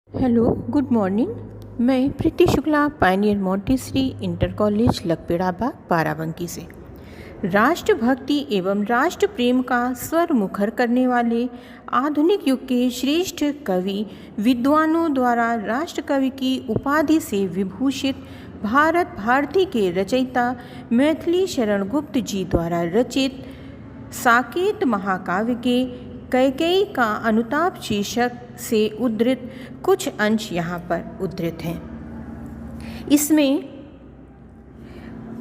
Hello, good morning. मैं Preeti Shukla, pioneer Montessori inter college Lakpeda Bagh, Barabanki से। राष्ट्रभक्ति एवं राष्ट्र प्रेम का स्वर मुखर करने वाले आधुनिक युग के श्रेष्ठ कवि विद्वानों द्वारा राष्ट्र कवि की उपाधि से विभूषित भारत भारती के रचयिता मैथिली शरण गुप्त जी द्वारा रचित साकेत महाकाव्य के कैकेयी का अनुताप शीर्षक से उद्धृत कुछ अंश यहाँ पर उद्धृत हैं। इसमें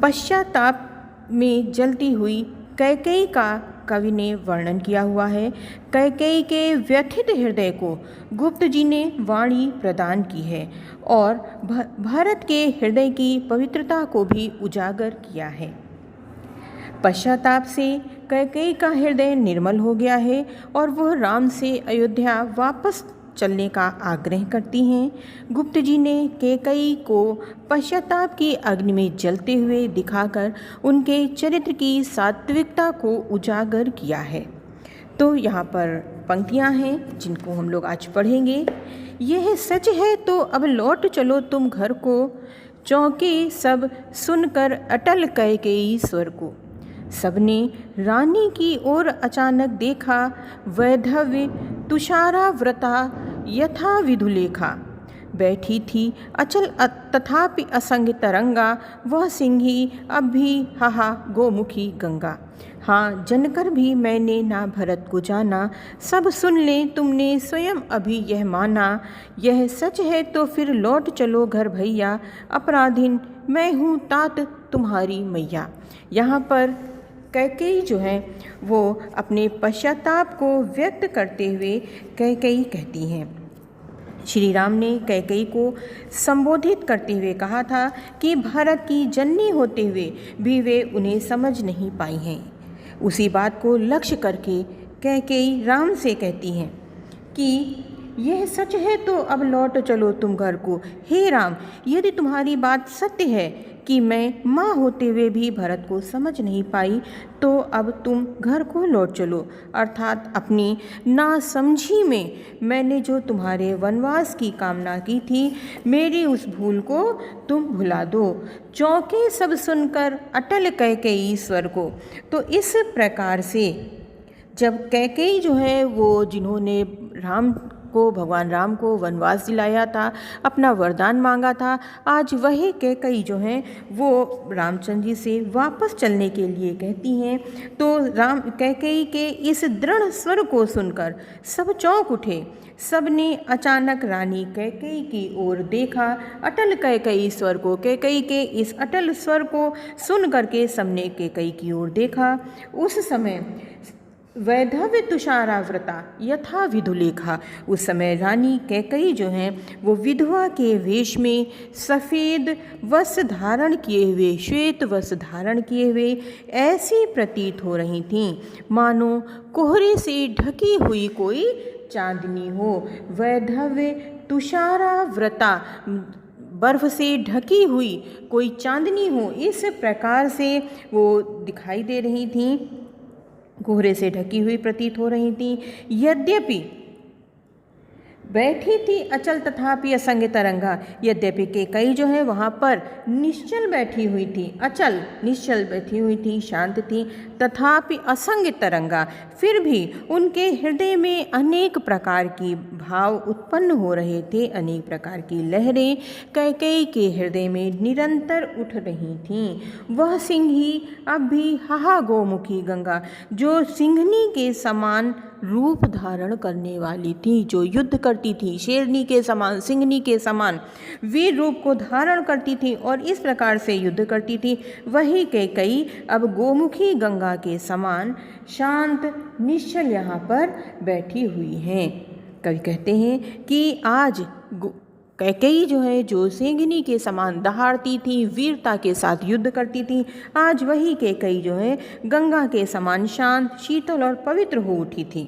पश्चाताप में जलती हुई कैकेयी का कवि ने वर्णन किया हुआ है। कैकेयी के व्यथित हृदय को गुप्त जी ने वाणी प्रदान की है और भारत के हृदय की पवित्रता को भी उजागर किया है। पश्चाताप से कैकेयी का हृदय निर्मल हो गया है और वह राम से अयोध्या वापस चलने का आग्रह करती हैं। गुप्त जी ने कैकेयी को पश्चाताप की अग्नि में जलते हुए दिखाकर उनके चरित्र की सात्विकता को उजागर किया है। तो यहाँ पर पंक्तियाँ हैं जिनको हम लोग आज पढ़ेंगे। यह सच है तो अब लौट चलो तुम घर को, चौंके सब सुनकर अटल कैकेयी स्वर को। सबने रानी की ओर अचानक देखा, वैधव्य तुषाराव्रता यथा विधुलेखा। बैठी थी अचल तथापि असंग तरंगा, वह सिंही अब भी हाहा गोमुखी गंगा। हाँ, जनकर भी मैंने ना भरत को जाना, सब सुन ले तुमने स्वयं अभी यह माना। यह सच है तो फिर लौट चलो घर भैया, अपराधीन मैं हूँ तात तुम्हारी मैया। यहाँ पर कैकेयी जो है वो अपने पश्चाताप को व्यक्त करते हुए कैकेयी कहती हैं। श्री राम ने कैकेयी को संबोधित करते हुए कहा था कि भारत की जननी होते हुए भी वे उन्हें समझ नहीं पाई हैं। उसी बात को लक्ष्य करके कैकेयी राम से कहती हैं कि यह सच है तो अब लौट चलो तुम घर को। हे राम, यदि तुम्हारी बात सत्य है कि मैं माँ होते हुए भी भरत को समझ नहीं पाई, तो अब तुम घर को लौट चलो। अर्थात अपनी नासमझी में मैंने जो तुम्हारे वनवास की कामना की थी, मेरी उस भूल को तुम भुला दो। चौंके सब सुनकर अटल कैकेयी स्वर को। तो इस प्रकार से जब कैकेयी जो है वो जिन्होंने भगवान राम को वनवास दिलाया था, अपना वरदान मांगा था, आज वही कैकेयी जो हैं वो रामचंद्र जी से वापस चलने के लिए कहती हैं। तो कैकेयी के इस दृढ़ स्वर को सुनकर सब चौंक उठे। सबने अचानक रानी कैकेयी की ओर देखा, अटल कैकेयी स्वर को। कैकेयी के इस अटल स्वर को सुन करके सबने कैकेयी की ओर देखा। उस समय वैधव्य तुषाराव्रता यथा विधुलेखा। उस समय रानी कैकेयी जो हैं वो विधवा के वेश में सफ़ेद वस्त्र धारण किए हुए, श्वेत वस्त्र धारण किए हुए ऐसी प्रतीत हो रही थीं मानो कोहरे से ढकी हुई कोई चांदनी हो। वैधव्य तुषाराव्रता, बर्फ से ढकी हुई कोई चांदनी हो, इस प्रकार से वो दिखाई दे रही थीं, कोहरे से ढकी हुई प्रतीत हो रही थी। यद्यपि बैठी थी अचल तथापि असंग तरंगा। यद्यपि कैकेयी जो है वहाँ पर निश्चल बैठी हुई थी, अचल निश्चल बैठी हुई थी, शांत थी। तथापि असंग तरंगा, फिर भी उनके हृदय में अनेक प्रकार की भाव उत्पन्न हो रहे थे, अनेक प्रकार की लहरें कैकेयी के हृदय में निरंतर उठ रही थीं। वह सिंही अब भी हाहा गोमुखी गंगा, जो सिंहनी के समान रूप धारण करने वाली थी, जो युद्ध करती थी, शेरनी के समान, सिंहनी के समान वीर रूप को धारण करती थी और इस प्रकार से युद्ध करती थी, वही कैकेयी अब गोमुखी गंगा के समान शांत निश्चल यहाँ पर बैठी हुई हैं। कवि कहते हैं कि आज कैकेयी जो है, जो सिंहनी के समान दहाड़ती थी, वीरता के साथ युद्ध करती थी, आज वही कैकेयी जो है गंगा के समान शांत, शीतल और पवित्र हो उठी थी।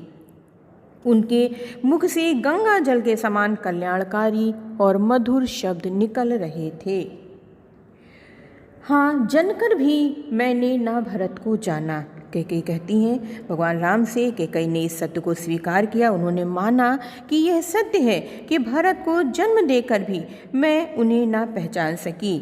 उनके मुख से गंगा जल के समान कल्याणकारी और मधुर शब्द निकल रहे थे। हाँ, जनकर भी मैंने ना भरत को जाना, कैकेयी कहती हैं भगवान राम से, कैकेयी ने इस सत्य को स्वीकार किया। उन्होंने माना कि यह सत्य है कि भरत को जन्म देकर भी मैं उन्हें ना पहचान सकी।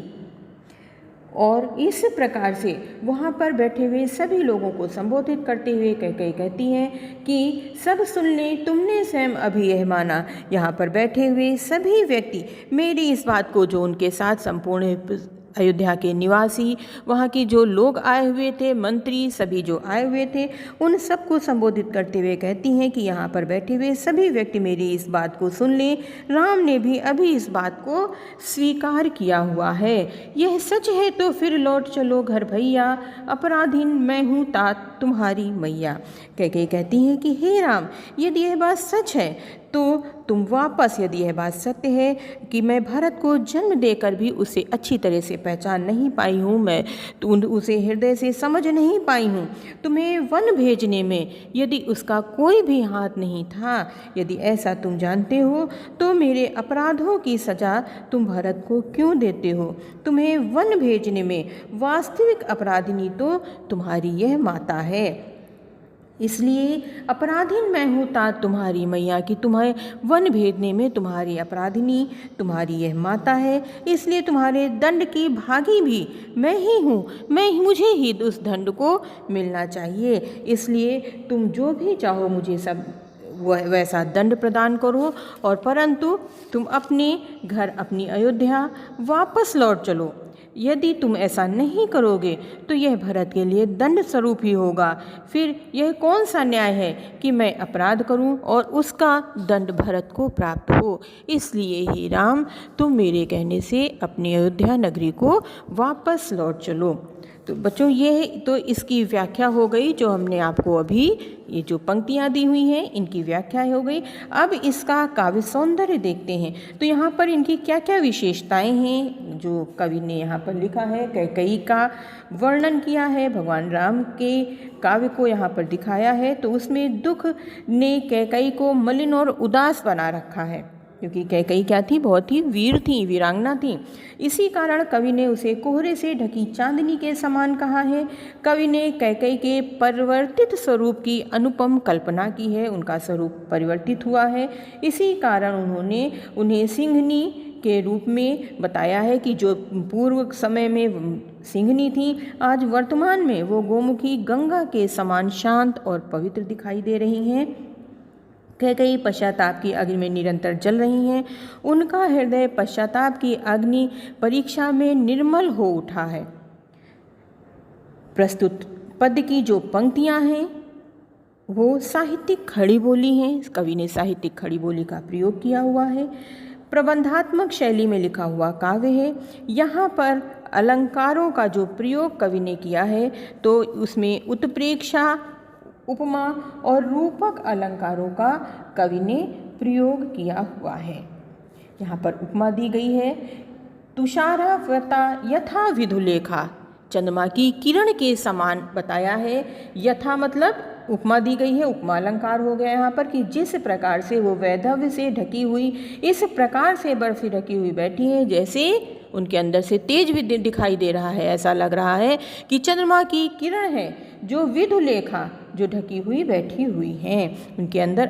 और इस प्रकार से वहाँ पर बैठे हुए सभी लोगों को संबोधित करते हुए कैकेयी कहती हैं कि सब सुन लें, तुमने स्वयं अभी यह माना। यहाँ पर बैठे हुए सभी व्यक्ति मेरी इस बात को, जो उनके साथ संपूर्ण अयोध्या के निवासी, वहाँ के जो लोग आए हुए थे, मंत्री सभी जो आए हुए थे, उन सबको संबोधित करते हुए कहती हैं कि यहाँ पर बैठे हुए सभी व्यक्ति मेरी इस बात को सुन लें। राम ने भी अभी इस बात को स्वीकार किया हुआ है। यह सच है तो फिर लौट चलो घर भैया, अपराधीन मैं हूँ तात तुम्हारी मैया। कैकेयी कहती हैं कि हे राम, यदि यह बात सच है तो तुम वापस, यदि यह बात सत्य है कि मैं भरत को जन्म देकर भी उसे अच्छी तरह से पहचान नहीं पाई हूँ, मैं उसे हृदय से समझ नहीं पाई हूँ, तुम्हें वन भेजने में यदि उसका कोई भी हाथ नहीं था, यदि ऐसा तुम जानते हो तो मेरे अपराधों की सज़ा तुम भरत को क्यों देते हो? तुम्हें वन भेजने में वास्तविक अपराधिनी तो तुम्हारी यह माता है। इसलिए अपराधीन मैं हूँ तात तुम्हारी मैया, कि तुम्हें वन भेजने में तुम्हारी अपराधिनी तुम्हारी यह माता है। इसलिए तुम्हारे दंड की भागी भी मैं ही हूँ, मुझे ही उस दंड को मिलना चाहिए। इसलिए तुम जो भी चाहो मुझे सब वैसा दंड प्रदान करो, और परंतु तुम अपने घर, अपनी अयोध्या वापस लौट चलो। यदि तुम ऐसा नहीं करोगे तो यह भरत के लिए दंड स्वरूप ही होगा। फिर यह कौन सा न्याय है कि मैं अपराध करूं और उसका दंड भरत को प्राप्त हो। इसलिए ही राम, तुम मेरे कहने से अपनी अयोध्या नगरी को वापस लौट चलो। तो बच्चों, ये तो इसकी व्याख्या हो गई, जो हमने आपको अभी ये जो पंक्तियाँ दी हुई हैं इनकी व्याख्या हो गई। अब इसका काव्य सौंदर्य देखते हैं। तो यहाँ पर इनकी क्या क्या विशेषताएं हैं जो कवि ने यहाँ पर लिखा है। कैकेयी का वर्णन किया है, भगवान राम के काव्य को यहाँ पर दिखाया है। तो उसमें दुख ने कैकेयी को मलिन और उदास बना रखा है, क्योंकि कैकेयी क्या थी, बहुत ही वीर थी, वीरांगना थी। इसी कारण कवि ने उसे कोहरे से ढकी चांदनी के समान कहा है। कवि ने कैकेयी के परिवर्तित स्वरूप की अनुपम कल्पना की है, उनका स्वरूप परिवर्तित हुआ है। इसी कारण उन्होंने उन्हें सिंहनी के रूप में बताया है, कि जो पूर्व समय में सिंहनी थी, आज वर्तमान में वो गोमुखी गंगा के समान शांत और पवित्र दिखाई दे रही हैं। कैकेयी पश्चाताप की अग्नि में निरंतर जल रही हैं। उनका हृदय पश्चाताप की अग्नि परीक्षा में निर्मल हो उठा है। प्रस्तुत पद्य की जो पंक्तियां हैं वो साहित्यिक खड़ी बोली हैं। कवि ने साहित्यिक खड़ी बोली का प्रयोग किया हुआ है। प्रबंधात्मक शैली में लिखा हुआ काव्य है। यहाँ पर अलंकारों का जो प्रयोग कवि ने किया है, तो उसमें उत्प्रेक्षा, उपमा और रूपक अलंकारों का कवि ने प्रयोग किया हुआ है। यहाँ पर उपमा दी गई है, तुषारावृता यथा विधुलेखा, चंद्रमा की किरण के समान बताया है। यथा मतलब उपमा दी गई है, उपमा अलंकार हो गया यहाँ पर, कि जिस प्रकार से वो वैधव्य से ढकी हुई, इस प्रकार से बर्फ से ढकी हुई बैठी है, जैसे उनके अंदर से तेज भी दिखाई दे रहा है। ऐसा लग रहा है कि चंद्रमा की किरण है जो विधुलेखा, जो ढकी हुई बैठी हुई हैं, उनके अंदर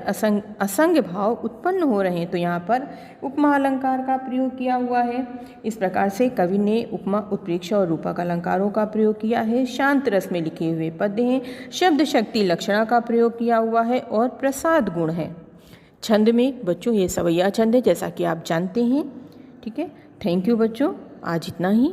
असंग भाव उत्पन्न हो रहे हैं। तो यहाँ पर उपमा अलंकार का प्रयोग किया हुआ है। इस प्रकार से कवि ने उपमा, उत्प्रेक्षा और रूपक अलंकारों का प्रयोग किया है। शांत रस में लिखे हुए पद्य हैं। शब्द शक्ति लक्षणा का प्रयोग किया हुआ है और प्रसाद गुण है। छंद में बच्चों ये सवैया छंद है, जैसा कि आप जानते हैं। ठीक है, थैंक यू बच्चों, आज इतना ही।